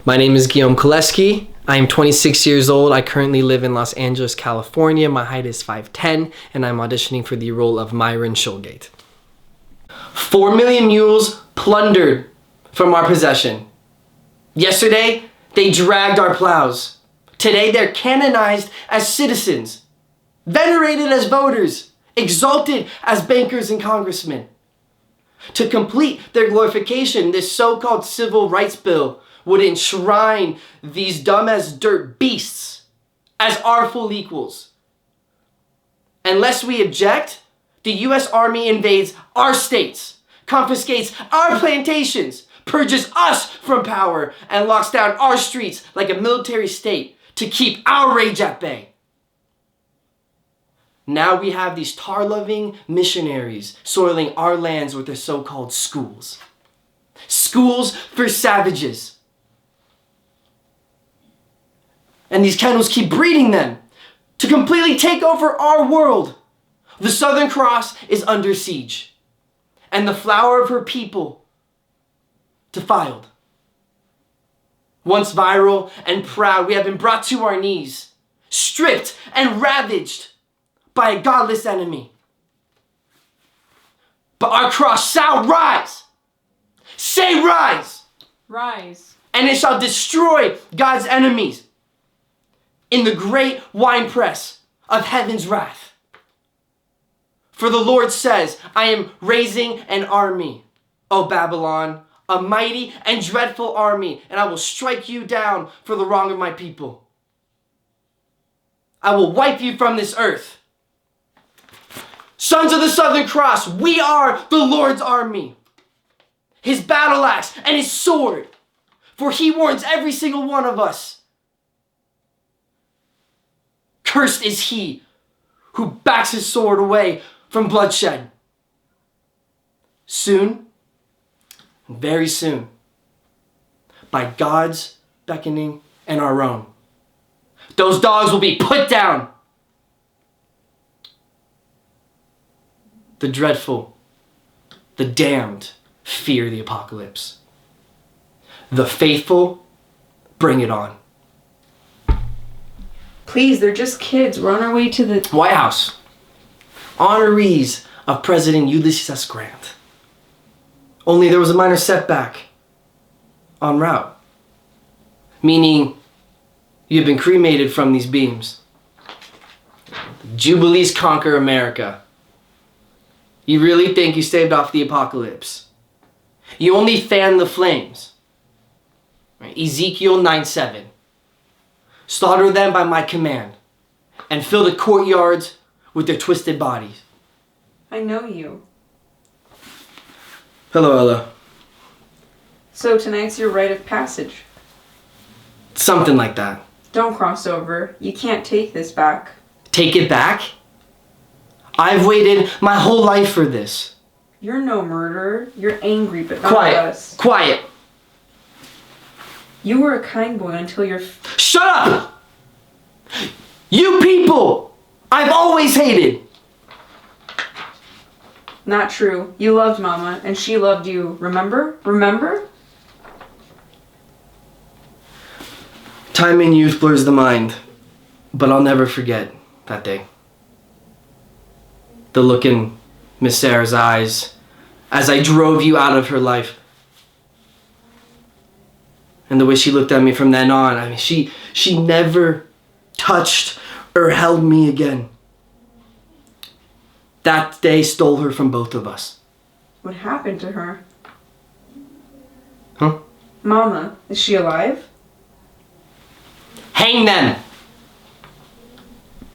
My name is Guillaume Kaleski. I am 26 years old. I currently live in Los Angeles, California. My height is 5'10", and I'm auditioning for the role of Myron Sheolgate. 4 million mules plundered from our possession. Yesterday, they dragged our plows. Today, they're canonized as citizens, venerated as voters, exalted as bankers and congressmen. To complete their glorification, this so-called civil rights bill would enshrine these dumb as dirt beasts as our full equals. Unless we object, the U.S. Army invades our states, confiscates our plantations, purges us from power, and locks down our streets like a military state to keep our rage at bay. Now we have these tar-loving missionaries soiling our lands with their so-called schools. Schools for savages. And these kennels keep breeding them to completely take over our world. The Southern Cross is under siege, and the flower of her people defiled. Once viral and proud, we have been brought to our knees, stripped and ravaged by a godless enemy. But our cross shall rise. Say rise. Rise. And it shall destroy God's enemies in the great winepress of heaven's wrath. For the Lord says, I am raising an army, O Babylon, a mighty and dreadful army, and I will strike you down for the wrong of my people. I will wipe you from this earth. Sons of the Southern Cross, we are the Lord's army, his battle axe and his sword, for he warns every single one of us. Cursed is he who backs his sword away from bloodshed. Soon, very soon, by God's beckoning and our own, those dogs will be put down. The dreadful, the damned fear the apocalypse. The faithful bring it on. Please, they're just kids. We're on our way to the White House. Honorees of President Ulysses S. Grant. Only there was a minor setback en route. Meaning, you have been cremated from these beams. Jubilees conquer America. You really think you staved off the apocalypse? You only fanned the flames. Right? Ezekiel 9:7. Slaughter them by my command, and fill the courtyards with their twisted bodies. I know you. Hello, Ella. So tonight's your rite of passage. Something like that. Don't cross over. You can't take this back. Take it back? I've waited my whole life for this. You're no murderer. You're angry, but not Quiet. us. Quiet. You were a kind boy until you're... Shut up! You people! I've always hated. Not true. You loved Mama, and she loved you. Remember? Remember? Time in youth blurs the mind, but I'll never forget that day. The look in Miss Sarah's eyes as I drove you out of her life. And the way she looked at me from then on, I mean, she never touched or held me again. That day stole her from both of us. What happened to her? Huh? Mama, is she alive? Hang them!